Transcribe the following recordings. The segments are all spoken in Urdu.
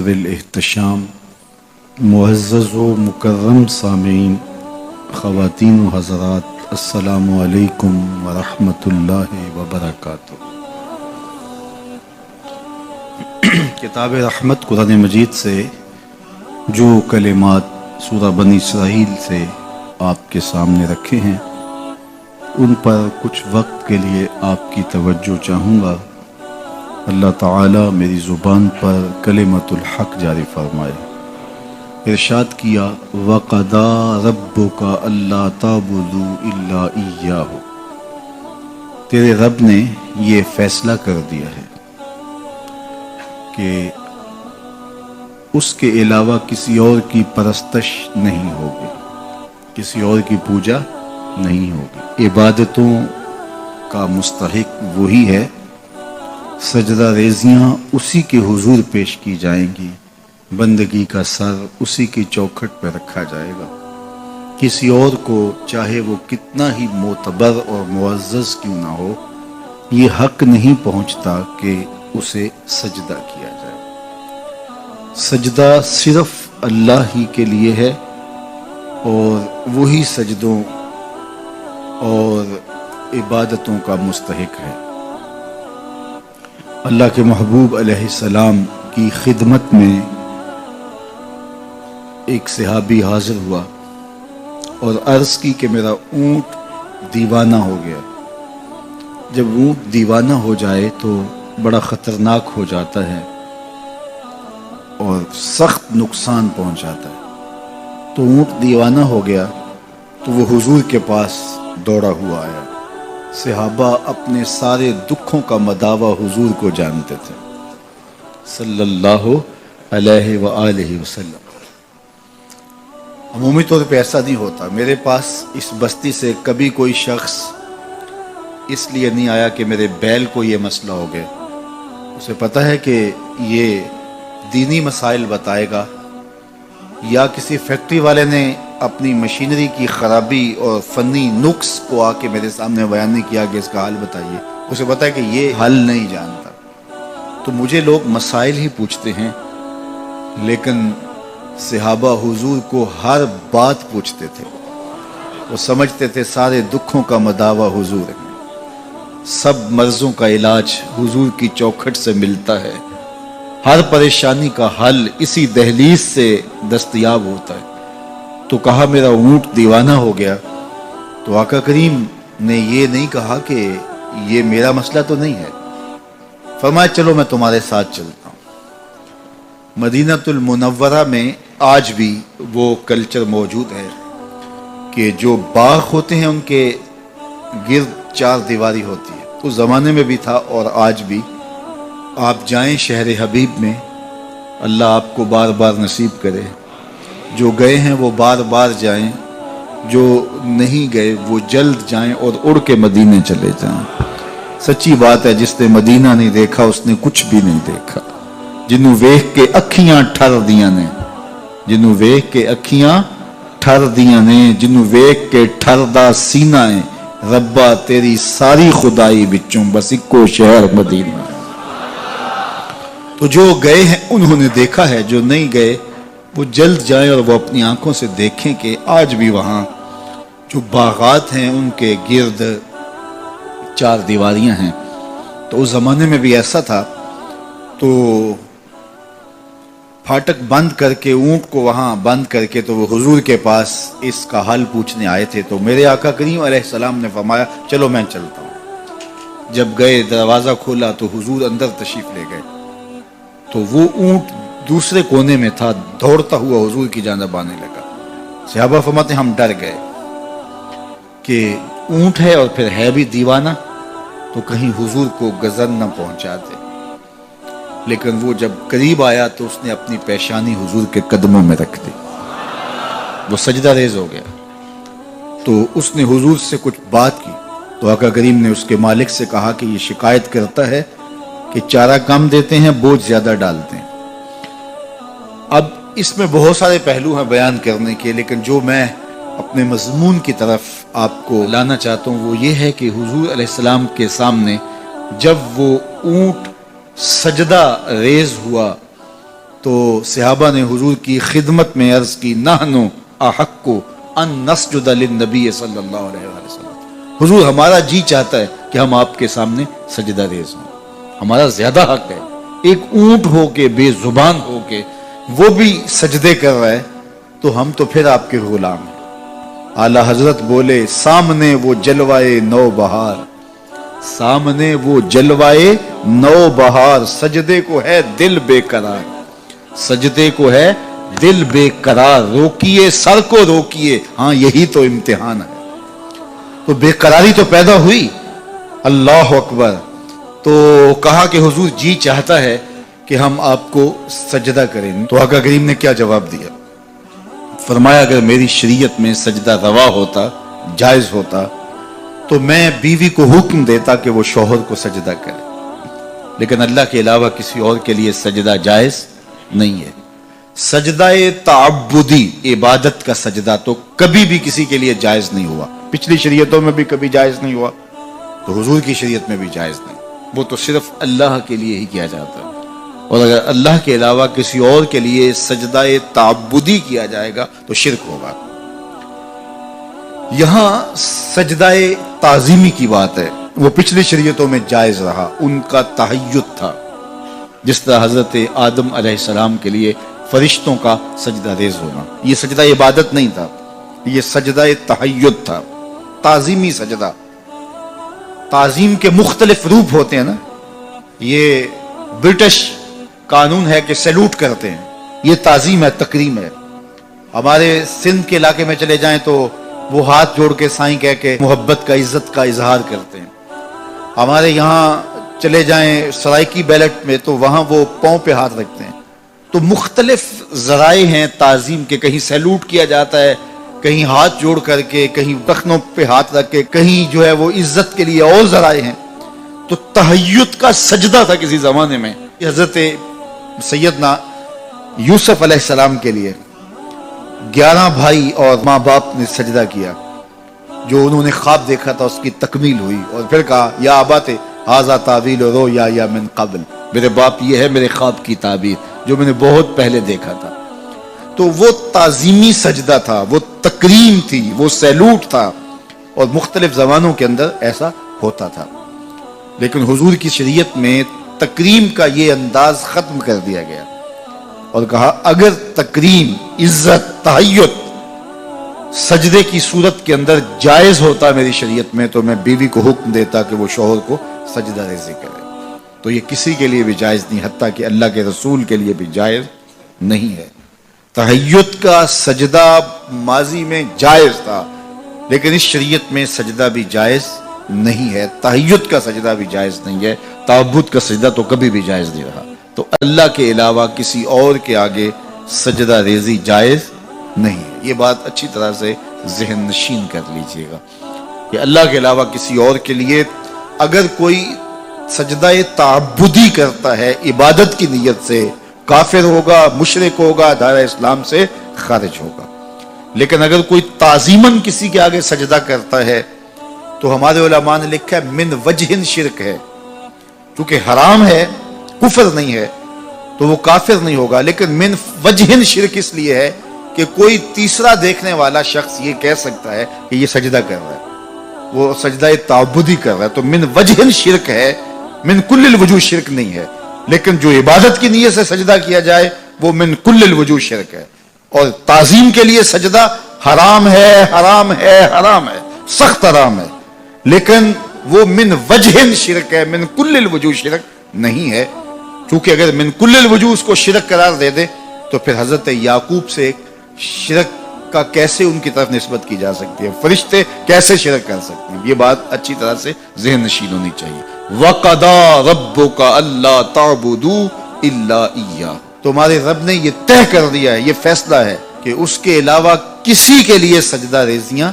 الاحتشام معزز و مکرم سامعین، خواتین و حضرات، السلام علیکم ورحمۃ اللہ وبرکاتہ۔ کتاب رحمت قرآن مجید سے جو کلمات سورہ بنی اسرائیل سے آپ کے سامنے رکھے ہیں، ان پر کچھ وقت کے لیے آپ کی توجہ چاہوں گا۔ اللہ تعالی میری زبان پر کلمۃ الحق جاری فرمائے۔ ارشاد کیا، وَقَضَىٰ رَبُّكَ أَلَّا تَعْبُدُوا إِلَّا إِيَّاهُ، تیرے رب نے یہ فیصلہ کر دیا ہے کہ اس کے علاوہ کسی اور کی پرستش نہیں ہوگی، کسی اور کی پوجا نہیں ہوگی۔ عبادتوں کا مستحق وہی ہے، سجدہ ریزیاں اسی کے حضور پیش کی جائیں گی، بندگی کا سر اسی کی چوکھٹ پہ رکھا جائے گا۔ کسی اور کو چاہے وہ کتنا ہی معتبر اور معزز کیوں نہ ہو، یہ حق نہیں پہنچتا کہ اسے سجدہ کیا جائے۔ سجدہ صرف اللہ ہی کے لیے ہے، اور وہی سجدوں اور عبادتوں کا مستحق ہے۔ اللہ کے محبوب علیہ السلام کی خدمت میں ایک صحابی حاضر ہوا اور عرض کی کہ میرا اونٹ دیوانہ ہو گیا۔ جب اونٹ دیوانہ ہو جائے تو بڑا خطرناک ہو جاتا ہے اور سخت نقصان پہنچاتا ہے۔ تو اونٹ دیوانہ ہو گیا تو وہ حضور کے پاس دوڑا ہوا آیا۔ صحابہ اپنے سارے دکھوں کا مداوع حضور کو جانتے تھے صلی اللہ علیہ وآلہ وسلم۔ عمومی طور پہ ایسا نہیں ہوتا۔ میرے پاس اس بستی سے کبھی کوئی شخص اس لیے نہیں آیا کہ میرے بیل کو یہ مسئلہ ہو گیا، اسے پتہ ہے کہ یہ دینی مسائل بتائے گا، یا کسی فیکٹری والے نے اپنی مشینری کی خرابی اور فنی نقص کو آ کے میرے سامنے بیان نہیں کیا کہ اس کا حل بتائیے، اسے پتہ ہے کہ یہ حل نہیں جانتا۔ تو مجھے لوگ مسائل ہی پوچھتے ہیں، لیکن صحابہ حضور کو ہر بات پوچھتے تھے۔ وہ سمجھتے تھے سارے دکھوں کا مداوع حضور ہے، سب مرضوں کا علاج حضور کی چوکھٹ سے ملتا ہے، ہر پریشانی کا حل اسی دہلیز سے دستیاب ہوتا ہے۔ تو کہا میرا اونٹ دیوانہ ہو گیا، تو آقا کریم نے یہ نہیں کہا کہ یہ میرا مسئلہ تو نہیں ہے، فرمایا چلو میں تمہارے ساتھ چلتا ہوں۔ مدینہ المنورہ میں آج بھی وہ کلچر موجود ہے کہ جو باغ ہوتے ہیں ان کے گرد چار دیواری ہوتی ہے۔ اس زمانے میں بھی تھا اور آج بھی۔ آپ جائیں شہر حبیب میں، اللہ آپ کو بار بار نصیب کرے۔ جو گئے ہیں وہ بار بار جائیں، جو نہیں گئے وہ جلد جائیں اور اڑ کے مدینے چلے جائیں۔ سچی بات ہے، جس نے مدینہ نہیں دیکھا اس نے کچھ بھی نہیں دیکھا۔ جنوں ویکھ کے اکھیاں ٹھر دیاں نے، جنوں ویکھ کے اکھیاں ٹھر دیاں نے، جنوں ویکھ کے ٹھردا سینہ ہے، ربا تیری ساری خدائی بچوں بس اکو شہر مدینہ۔ تو جو گئے ہیں انہوں نے دیکھا ہے، جو نہیں گئے وہ جلد جائیں اور وہ اپنی آنکھوں سے دیکھیں کہ آج بھی وہاں جو باغات ہیں ان کے گرد چار دیواریاں ہیں۔ تو اس زمانے میں بھی ایسا تھا، تو پھاٹک بند کر کے اونٹ کو وہاں بند کر کے تو وہ حضور کے پاس اس کا حل پوچھنے آئے تھے۔ تو میرے آقا کریم علیہ السلام نے فرمایا چلو میں چلتا ہوں۔ جب گئے دروازہ کھولا تو حضور اندر تشریف لے گئے، تو وہ اونٹ دوسرے کونے میں تھا، دوڑتا ہوا حضور کی جانب آنے لگا۔ صحابہ فرماتے ہم ڈر گئے کہ اونٹ ہے اور پھر ہے بھی دیوانہ، تو کہیں حضور کو غضب نہ پہنچا دے۔ لیکن وہ جب قریب آیا تو اس نے اپنی پیشانی حضور کے قدموں میں رکھ دی، وہ سجدہ ریز ہو گیا۔ تو اس نے حضور سے کچھ بات کی، تو آقا کریم نے اس کے مالک سے کہا کہ یہ شکایت کرتا ہے کہ چارہ کم دیتے ہیں، بوجھ زیادہ ڈالتے ہیں۔ اب اس میں بہت سارے پہلو ہیں بیان کرنے کے، لیکن جو میں اپنے مضمون کی طرف آپ کو لانا چاہتا ہوں وہ یہ ہے کہ حضور علیہ السلام کے سامنے جب وہ اونٹ سجدہ ریز ہوا تو صحابہ نے حضور کی خدمت میں عرض کی نحنو احق ان نسجد للنبی صلی اللہ علیہ وسلم، حضور ہمارا جی چاہتا ہے کہ ہم آپ کے سامنے سجدہ ریز ہوں، ہمارا زیادہ حق ہے۔ ایک اونٹ ہو کے بے زبان ہو کے وہ بھی سجدے کر رہا ہے تو ہم تو پھر آپ کے غلام ہیں۔ اعلیٰ حضرت بولے سامنے وہ جلوائے نو بہار، سامنے وہ جلوائے نو بہار، سجدے کو ہے دل بے قرار، سجدے کو ہے دل بے قرار، روکیے سر کو روکیے، ہاں یہی تو امتحان ہے۔ تو بے قراری تو پیدا ہوئی، اللہ اکبر۔ تو کہا کہ حضور جی چاہتا ہے کہ ہم آپ کو سجدہ کریں۔ تو آقا کریم نے کیا جواب دیا؟ فرمایا اگر میری شریعت میں سجدہ روا ہوتا، جائز ہوتا، تو میں بیوی کو حکم دیتا کہ وہ شوہر کو سجدہ کرے، لیکن اللہ کے علاوہ کسی اور کے لیے سجدہ جائز نہیں ہے۔ سجدہ تعبدی، عبادت کا سجدہ تو کبھی بھی کسی کے لیے جائز نہیں ہوا، پچھلی شریعتوں میں بھی کبھی جائز نہیں ہوا، تو حضور کی شریعت میں بھی جائز نہیں، وہ تو صرف اللہ کے لیے ہی کیا جاتا ہے۔ اور اگر اللہ کے علاوہ کسی اور کے لیے سجدہ تعبدی کیا جائے گا تو شرک ہوگا۔ یہاں سجدہ تعظیمی کی بات ہے، وہ پچھلی شریعتوں میں جائز رہا، ان کا تحیّت تھا، جس طرح حضرت آدم علیہ السلام کے لیے فرشتوں کا سجدہ ریز ہونا، یہ سجدہ عبادت نہیں تھا، یہ سجدہ تحیّت تھا، تعظیمی سجدہ۔ تعظیم کے مختلف روپ ہوتے ہیں نا، یہ برٹش قانون ہے کہ سیلوٹ کرتے ہیں، یہ تعظیم ہے، تکریم ہے۔ ہمارے سندھ کے علاقے میں چلے جائیں تو وہ ہاتھ جوڑ کے سائیں کہہ کے محبت کا، عزت کا اظہار کرتے ہیں۔ ہمارے یہاں چلے جائیں سرائکی بیلٹ میں تو وہاں وہ پاؤں پہ ہاتھ رکھتے ہیں۔ تو مختلف ذرائع ہیں تعظیم کے، کہیں سیلوٹ کیا جاتا ہے، کہیں ہاتھ جوڑ کر کے، کہیں ٹخنوں پہ ہاتھ رکھ کے، کہیں جو ہے وہ عزت کے لیے اور ذرائع ہیں۔ تو تحیّت کا سجدہ تھا کسی زمانے میں، حضرت سیدنا یوسف علیہ السلام کے لیے 11 بھائی اور ماں باپ نے سجدہ کیا، جو انہوں نے خواب دیکھا تھا اس کی تکمیل ہوئی، اور پھر کہا یا ابات ھذا تعویل رؤیا من قبل، میرے باپ یہ ہے میرے خواب کی تعبیر جو میں نے بہت پہلے دیکھا تھا۔ تو وہ تعظیمی سجدہ تھا، وہ تکریم تھی، وہ سیلوٹ تھا، اور مختلف زمانوں کے اندر ایسا ہوتا تھا۔ لیکن حضور کی شریعت میں تکریم کا یہ انداز ختم کر دیا گیا اور کہا اگر تکریم، عزت، تحیّت سجدے کی صورت کے اندر جائز ہوتا میری شریعت میں تو میں بیوی کو حکم دیتا کہ وہ شوہر کو سجدہ ریزی کرے۔ تو یہ کسی کے لیے بھی جائز نہیں، حتیٰ کہ اللہ کے رسول کے لیے بھی جائز نہیں ہے۔ تحیّت کا سجدہ ماضی میں جائز تھا، لیکن اس شریعت میں سجدہ بھی جائز نہیں ہے، تحیّت کا سجدہ بھی جائز نہیں ہے، تعبد کا سجدہ تو کبھی بھی جائز نہیں رہا۔ تو اللہ کے علاوہ کسی اور کے آگے سجدہ ریزی جائز نہیں ہے، یہ بات اچھی طرح سے ذہن نشین کر لیجئے گا کہ اللہ کے علاوہ کسی اور کے لیے اگر کوئی سجدہ تعبدی کرتا ہے عبادت کی نیت سے، کافر ہوگا، مشرک ہوگا، دائرہ اسلام سے خارج ہوگا۔ لیکن اگر کوئی تعظیماً کسی کے آگے سجدہ کرتا ہے تو ہمارے علماء نے لکھا ہے من وجہ شرک ہے، چونکہ حرام ہے، کفر نہیں ہے تو وہ کافر نہیں ہوگا، لیکن من وجہ شرک اس لیے ہے کہ کوئی تیسرا دیکھنے والا شخص یہ کہہ سکتا ہے کہ یہ سجدہ کر رہا ہے، وہ سجدہ تعبدی کر رہا ہے، تو من وجہ شرک ہے، من کل الوجوہ شرک نہیں ہے۔ لیکن جو عبادت کی نیت سے سجدہ کیا جائے وہ من کل الوجوہ شرک ہے، اور تعظیم کے لیے سجدہ حرام ہے، حرام ہے، حرام ہے، سخت حرام ہے، لیکن وہ من وجہ شرک ہے، من کل الوجوہ شرک نہیں ہے۔ کیونکہ اگر من کل الوجوہ اس کو شرک قرار دے دے تو پھر حضرت یعقوب سے شرک کا کیسے ان کی طرف نسبت کی جا سکتی ہے، فرشتے کیسے شرک کر سکتے ہیں، یہ بات اچھی طرح سے ذہن نشین ہونی چاہیے۔ وَقَضَىٰ رَبُّكَ أَلَّا تَعْبُدُوا إِلَّا إِيَّاهُ، تمہارے رب نے یہ طے کر دیا ہے، یہ فیصلہ ہے کہ اس کے علاوہ کسی کے لیے سجدہ ریزیاں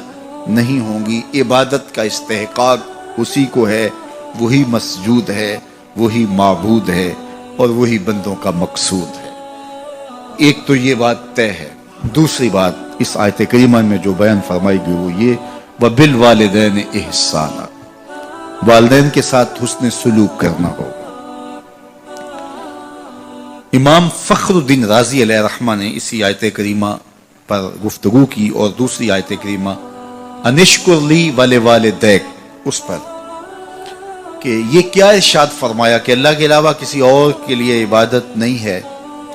نہیں ہوں گی، عبادت کا استحقاق اسی کو ہے، وہی مسجود ہے، وہی معبود ہے، اور وہی بندوں کا مقصود ہے۔ ایک تو یہ بات طے ہے۔ دوسری بات اس آیت کریمہ میں جو بیان فرمائی گئی وہ یہ وَبِالْوَالِدَيْنِ إِحْسَانًا، والدین کے ساتھ حسن سلوک کرنا ہوگا۔ امام فخر الدین رازی علیہ رحمہ نے اسی آیت کریمہ پر گفتگو کی اور دوسری آیت کریمہ انشکر لی ولوالدیک اس پر کہ یہ کیا ارشاد فرمایا کہ اللہ کے علاوہ کسی اور کے لیے عبادت نہیں ہے،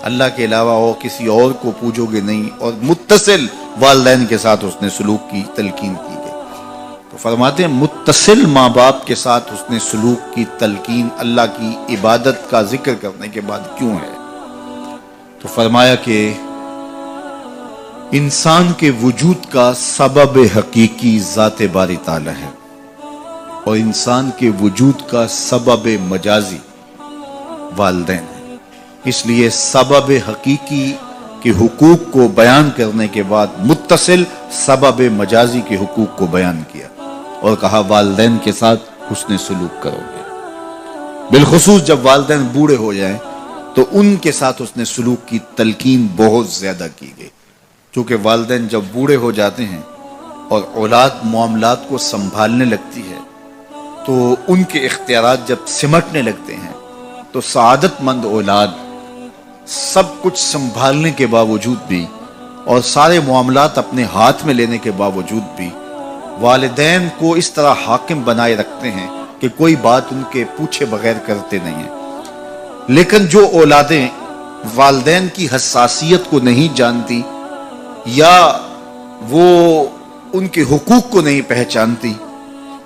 اللہ کے علاوہ اور کسی اور کو پوجو گے نہیں، اور متصل والدین کے ساتھ اس نے سلوک کی تلقین کی گئی۔ تو فرماتے ہیں متصل ماں باپ کے ساتھ اس نے سلوک کی تلقین اللہ کی عبادت کا ذکر کرنے کے بعد کیوں ہے؟ تو فرمایا کہ انسان کے وجود کا سبب حقیقی ذات باری تعالی ہے، اور انسان کے وجود کا سبب مجازی والدین ہے۔ اس لیے سبب حقیقی کے حقوق کو بیان کرنے کے بعد متصل سبب مجازی کے حقوق کو بیان کیا اور کہا والدین کے ساتھ حسن سلوک کرو گے، بالخصوص جب والدین بوڑھے ہو جائیں تو ان کے ساتھ حسن سلوک کی تلقین بہت زیادہ کی گئی، چونکہ والدین جب بوڑھے ہو جاتے ہیں اور اولاد معاملات کو سنبھالنے لگتی ہے تو ان کے اختیارات جب سمٹنے لگتے ہیں تو سعادت مند اولاد سب کچھ سنبھالنے کے باوجود بھی اور سارے معاملات اپنے ہاتھ میں لینے کے باوجود بھی والدین کو اس طرح حاکم بنائے رکھتے ہیں کہ کوئی بات ان کے پوچھے بغیر کرتے نہیں ہیں۔ لیکن جو اولادیں والدین کی حساسیت کو نہیں جانتی یا وہ ان کے حقوق کو نہیں پہچانتی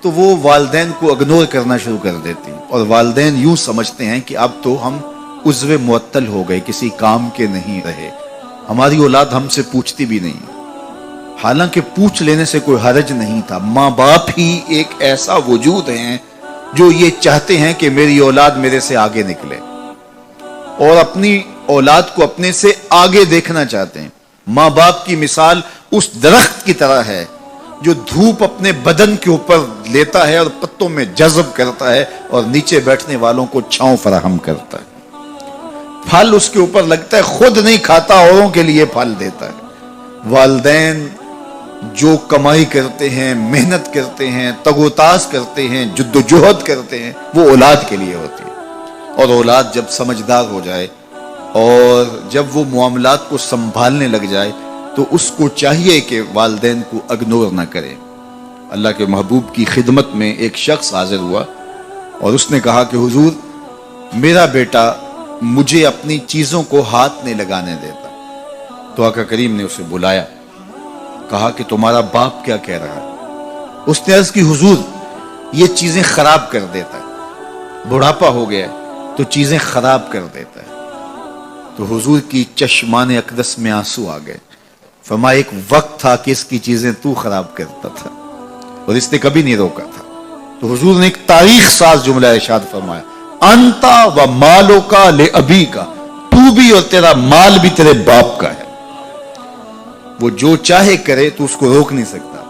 تو وہ والدین کو اگنور کرنا شروع کر دیتی، اور والدین یوں سمجھتے ہیں کہ اب تو ہم عضو معطل ہو گئے، کسی کام کے نہیں رہے، ہماری اولاد ہم سے پوچھتی بھی نہیں، حالانکہ پوچھ لینے سے کوئی حرج نہیں تھا۔ ماں باپ ہی ایک ایسا وجود ہیں جو یہ چاہتے ہیں کہ میری اولاد میرے سے آگے نکلے اور اپنی اولاد کو اپنے سے آگے دیکھنا چاہتے ہیں۔ ماں باپ کی مثال اس درخت کی طرح ہے جو دھوپ اپنے بدن کے اوپر لیتا ہے اور پتوں میں جذب کرتا ہے اور نیچے بیٹھنے والوں کو چھاؤں فراہم کرتا ہے، پھل اس کے اوپر لگتا ہے، خود نہیں کھاتا، اوروں کے لیے پھل دیتا ہے۔ والدین جو کمائی کرتے ہیں، محنت کرتے ہیں، تگوتاز کرتے ہیں، جدوجہد کرتے ہیں، وہ اولاد کے لیے ہوتی ہے، اور اولاد جب سمجھدار ہو جائے اور جب وہ معاملات کو سنبھالنے لگ جائے تو اس کو چاہیے کہ والدین کو اگنور نہ کرے۔ اللہ کے محبوب کی خدمت میں ایک شخص حاضر ہوا اور اس نے کہا کہ حضور میرا بیٹا مجھے اپنی چیزوں کو ہاتھ نہیں لگانے دیتا۔ تو آقا کریم نے اسے بلایا، کہا کہ تمہارا باپ کیا کہہ رہا ہے؟ اس نے عرض کی حضور یہ چیزیں خراب کر دیتا ہے، بڑھاپا ہو گیا تو چیزیں خراب کر دیتا ہے۔ تو حضور کی چشمان اقدس میں آنسو آ گئے، فرمایا ایک وقت تھا کہ اس کی چیزیں تو خراب کرتا تھا اور اس نے کبھی نہیں روکا تھا۔ تو حضور نے ایک تاریخ ساز جملہ ارشاد فرمایا، انتا و مالو کا لے ابی کا، تو بھی اور تیرا مال بھی تیرے باپ کا ہے، وہ جو چاہے کرے تو اس کو روک نہیں سکتا۔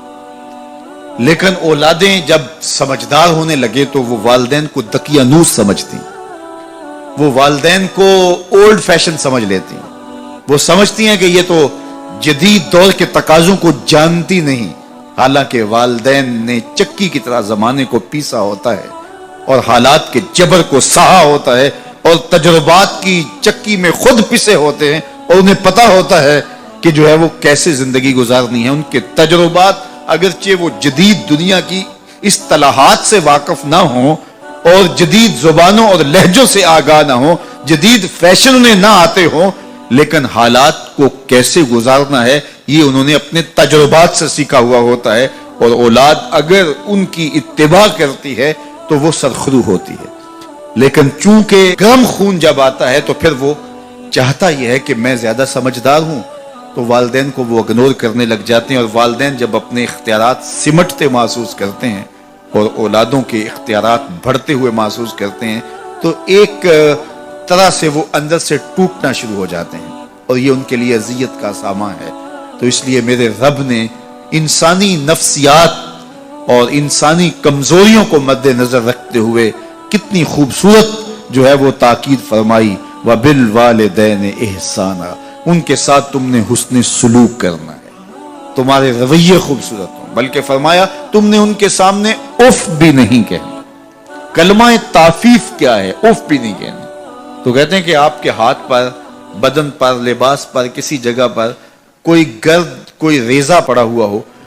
لیکن اولادیں جب سمجھدار ہونے لگے تو وہ والدین کو دقیانوس سمجھتی، وہ والدین کو اولڈ فیشن سمجھ لیتی، وہ سمجھتی ہیں کہ یہ تو جدید دور کے تقاضوں کو جانتی نہیں، حالانکہ والدین نے چکی کی طرح زمانے کو پیسا ہوتا ہے اور حالات کے جبر کو سہا ہوتا ہے اور تجربات کی چکی میں خود پسے ہوتے ہیں اور انہیں پتا ہوتا ہے کہ جو ہے وہ کیسے زندگی گزارنی ہے۔ ان کے تجربات اگرچہ وہ جدید دنیا کی اصطلاحات سے واقف نہ ہوں اور جدید زبانوں اور لہجوں سے آگاہ نہ ہوں، جدید فیشن انہیں نہ آتے ہوں، لیکن حالات کو کیسے گزارنا ہے یہ انہوں نے اپنے تجربات سے سیکھا ہوا ہوتا ہے، اور اولاد اگر ان کی اتباع کرتی ہے تو وہ سرخرو ہوتی ہے۔ لیکن چونکہ گرم خون جب آتا ہے تو پھر وہ چاہتا یہ ہے کہ میں زیادہ سمجھدار ہوں، تو والدین کو وہ اگنور کرنے لگ جاتے ہیں، اور والدین جب اپنے اختیارات سمٹتے محسوس کرتے ہیں اور اولادوں کے اختیارات بڑھتے ہوئے محسوس کرتے ہیں تو ایک طرح سے وہ اندر سے ٹوٹنا شروع ہو جاتے ہیں، اور یہ ان کے لیے اذیت کا سامان ہے۔ تو اس لیے میرے رب نے انسانی نفسیات اور انسانی کمزوریوں کو مد نظر رکھتے ہوئے کتنی خوبصورت جو ہے وہ تاکید فرمائی، وَبِالْوَالِدَيْنِ إِحْسَانًا، ان کے ساتھ تم نے حسن سلوک کرنا ہے، تمہارے رویے خوبصورت ہوں، بلکہ فرمایا تم نے ان کے سامنے اف بھی نہیں کہنا۔ کلمہ تعفیف کیا ہے؟ اف بھی نہیں کہنا۔ تو کہتے ہیں کہ آپ کے ہاتھ پر، بدن پر، لباس پر، کسی جگہ پر کوئی گرد، کوئی ریزہ پڑا ہوا ہو